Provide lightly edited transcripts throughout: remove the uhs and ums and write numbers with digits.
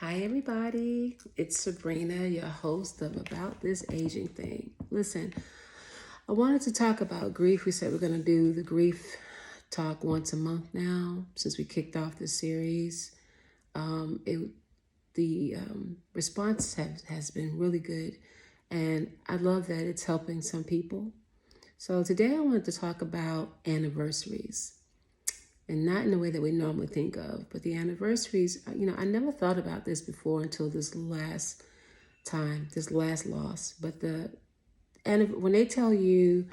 Hi, everybody. It's Sabrina, your host of About This Aging Thing. Listen, I wanted to talk about grief. We said we're going to do the grief talk once a month now since we kicked off this series. Um, it, the response has been really good, and I love that it's helping some people. So today I wanted to talk about anniversaries and not in the way that we normally think of, but the anniversaries. I never thought about this before until this last time, this last loss. But and when they tell you,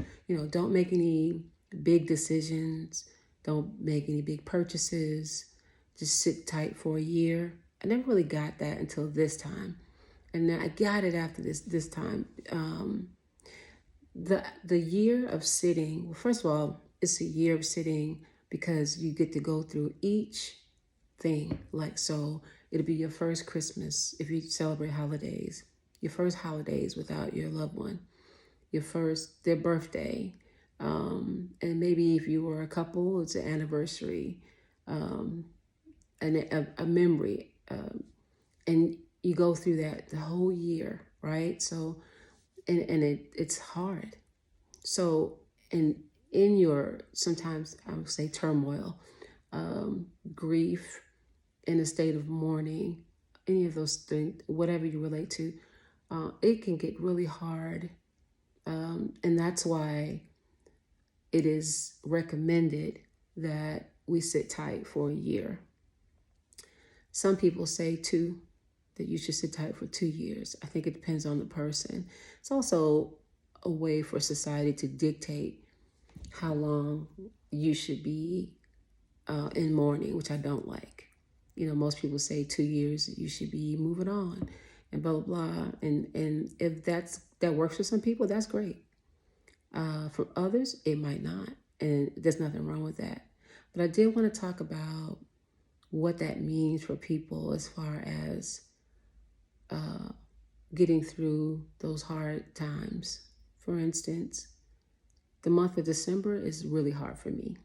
don't make any big decisions, don't make any big purchases, just sit tight for a year. I never really got that until this time, and then I got it after this time. The year of sitting. Well, first of all, it's a year of sitting because you get to go through each thing. Like, so it'll be your first Christmas if you celebrate holidays, your first holidays without your loved one, your first their birthday, and maybe if you were a couple, it's an anniversary, um, and a memory, and you go through that the whole year, right? So, it's hard. So, in your sometimes I would say turmoil, grief, in a state of mourning, any of those things, whatever you relate to, it can get really hard. And that's why it is recommended that we sit tight for a year. Some people say that you should sit tight for 2 years. I think it depends on the person. It's also a way for society to dictate how long you should be in mourning, which I don't like. Most people say 2 years, you should be moving on and blah, blah, blah. And if that works for some people, that's great. For others, it might not. And there's nothing wrong with that. But I did want to talk about what that means for people as far as getting through those hard times. For instance, the month of December is really hard for me.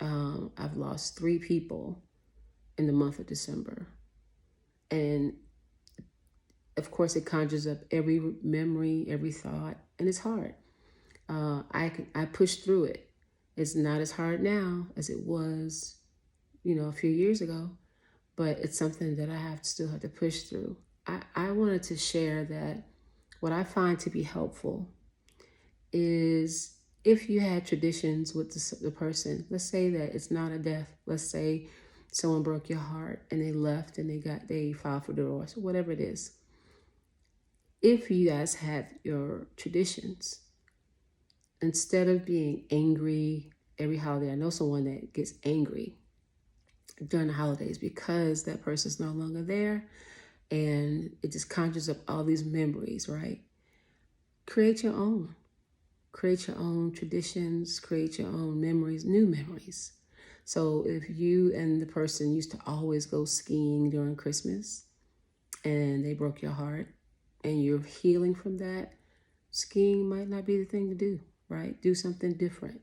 I've lost 3 people in the month of December. And of course, it conjures up every memory, every thought, and it's hard. I pushed through it. It's not as hard now as it was, a few years ago, but it's something that I still have to push through. I wanted to share that what I find to be helpful is if you had traditions with the person. Let's say that it's not a death. Let's say someone broke your heart and they left and they filed for divorce, or whatever it is. If you guys had your traditions, instead of being angry every holiday, I know someone that gets angry during the holidays because that person's no longer there, and it just conjures up all these memories, right? Create your own. Create your own traditions, create your own memories, new memories. So if you and the person used to always go skiing during Christmas and they broke your heart and you're healing from that, skiing might not be the thing to do, right? Do something different.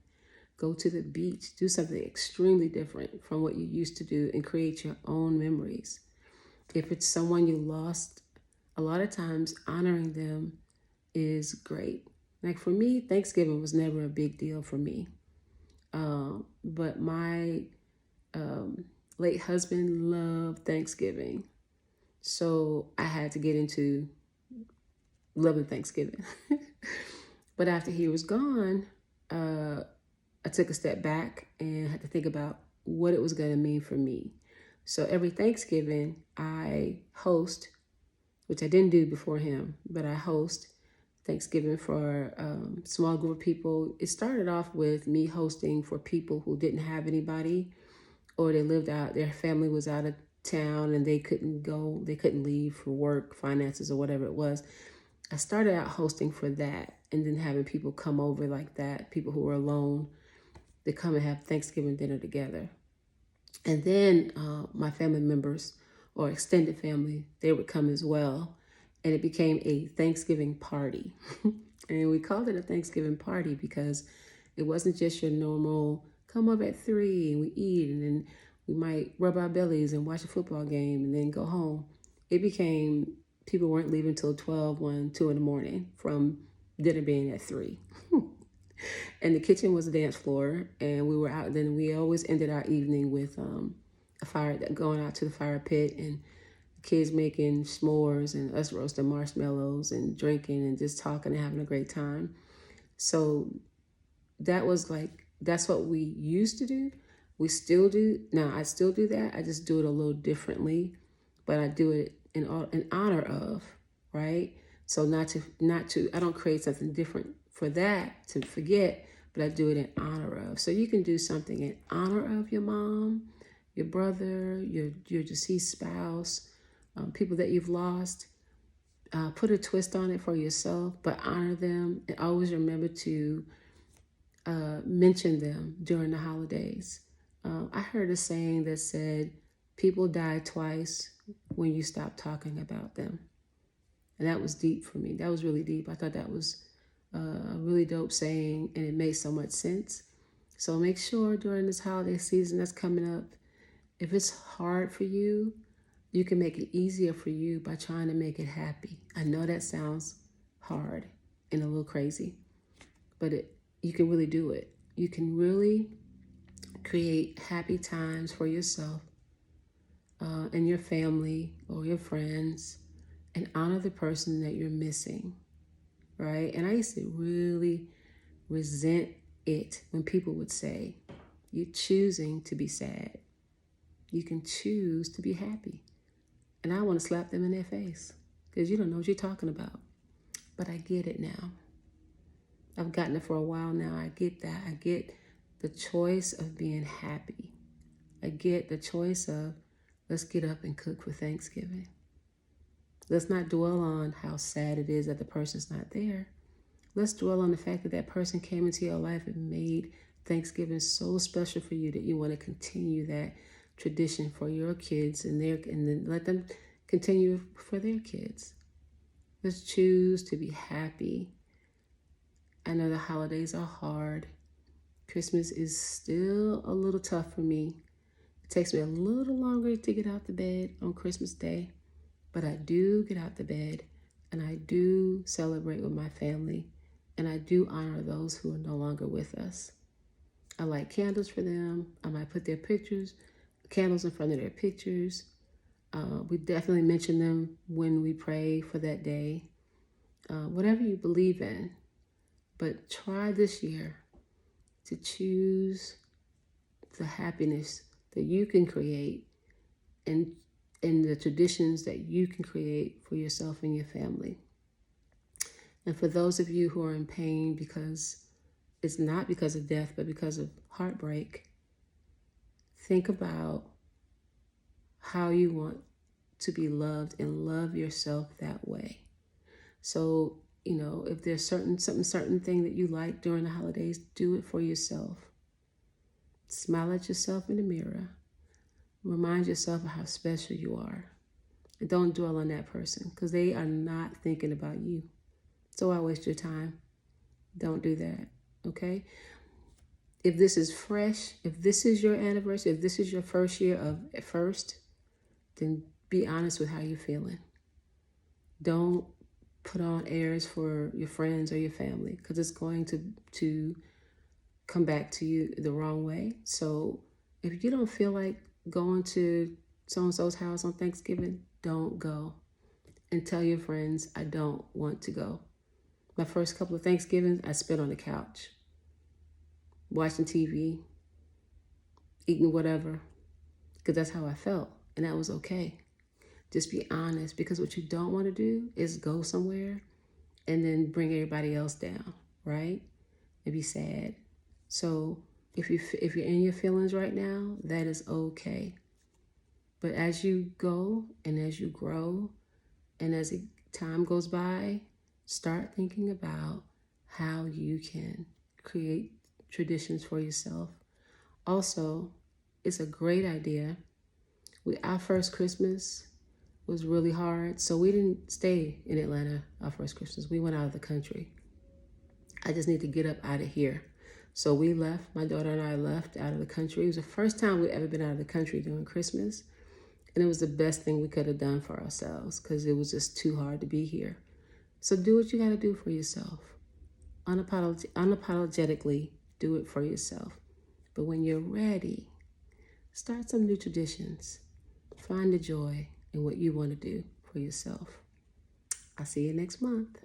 Go to the beach, do something extremely different from what you used to do and create your own memories. If it's someone you lost, a lot of times honoring them is great. Like for me, Thanksgiving was never a big deal for me. But my late husband loved Thanksgiving. So I had to get into loving Thanksgiving. But after he was gone, I took a step back and had to think about what it was going to mean for me. So every Thanksgiving, I host, which I didn't do before him, but I host Thanksgiving for a small group of people. It started off with me hosting for people who didn't have anybody, or they lived out, their family was out of town and they couldn't leave for work, finances, or whatever it was. I started out hosting for that and then having people come over like that, people who were alone, they come and have Thanksgiving dinner together. And then my family members or extended family, they would come as well. And it became a Thanksgiving party. And we called it a Thanksgiving party because it wasn't just your normal come up at 3 and we eat and then We might rub our bellies and watch a football game and then go home. It became people weren't leaving till 12, 1, 2 in the morning from dinner being at 3. And the kitchen was a dance floor, and we were out. Then we always ended our evening with a fire, going out to the fire pit, and kids making s'mores and us roasting marshmallows and drinking and just talking and having a great time. So that was like, that's what we used to do. We still do. Now, I still do that. I just do it a little differently, but I do it in honor of, right? So not to I don't create something different for that to forget, but I do it in honor of. So you can do something in honor of your mom, your brother, your deceased spouse, people that you've lost. Put a twist on it for yourself, but honor them, and always remember to mention them during the holidays. I heard a saying that said, people die twice when you stop talking about them. And that was deep for me. That was really deep. I thought that was a really dope saying, and it made so much sense. So make sure during this holiday season that's coming up, if it's hard for you, you can make it easier for you by trying to make it happy. I know that sounds hard and a little crazy, but you can really do it. You can really create happy times for yourself and your family or your friends, and honor the person that you're missing, right? And I used to really resent it when people would say, you're choosing to be sad. You can choose to be happy. And I want to slap them in their face because you don't know what you're talking about. But I get it now. I've gotten it for a while now. I get that. I get the choice of being happy. I get the choice of, let's get up and cook for Thanksgiving. Let's not dwell on how sad it is that the person's not there. Let's dwell on the fact that that person came into your life and made Thanksgiving so special for you that you want to continue that tradition for your kids and then let them continue for their kids. Let's choose to be happy. I know the holidays are hard. Christmas is still a little tough for me. It takes me a little longer to get out the bed on Christmas Day, but I do get out the bed and I do celebrate with my family, and I do honor those who are no longer with us. I light candles for them. I might put their candles in front of their pictures. We definitely mention them when we pray for that day. Whatever you believe in, but try this year to choose the happiness that you can create and the traditions that you can create for yourself and your family. And for those of you who are in pain because it's not because of death, but because of heartbreak, think about how you want to be loved and love yourself that way. So, if there's certain thing that you like during the holidays, do it for yourself. Smile at yourself in the mirror. Remind yourself of how special you are. And don't dwell on that person because they are not thinking about you. So why waste your time? Don't do that, okay? If this is fresh, if this is your anniversary, if this is your first year of first, then be honest with how you're feeling. Don't put on airs for your friends or your family because it's going to come back to you the wrong way. So if you don't feel like going to so-and-so's house on Thanksgiving, don't go. And tell your friends, I don't want to go. My first couple of Thanksgivings, I spent on the couch, watching TV, eating whatever, because that's how I felt. And that was okay. Just be honest, because what you don't want to do is go somewhere and then bring everybody else down, right? And be sad. So if you're in your feelings right now, that is okay. But as you go and as you grow and as time goes by, start thinking about how you can create traditions for yourself. Also, it's a great idea. Our first Christmas was really hard, so we didn't stay in Atlanta our first Christmas. We went out of the country. I just need to get up out of here. So we left, my daughter and I left out of the country. It was the first time we'd ever been out of the country during Christmas. And it was the best thing we could have done for ourselves because it was just too hard to be here. So do what you got to do for yourself. Unapologetically do it for yourself. But when you're ready, start some new traditions. Find the joy in what you want to do for yourself. I'll see you next month.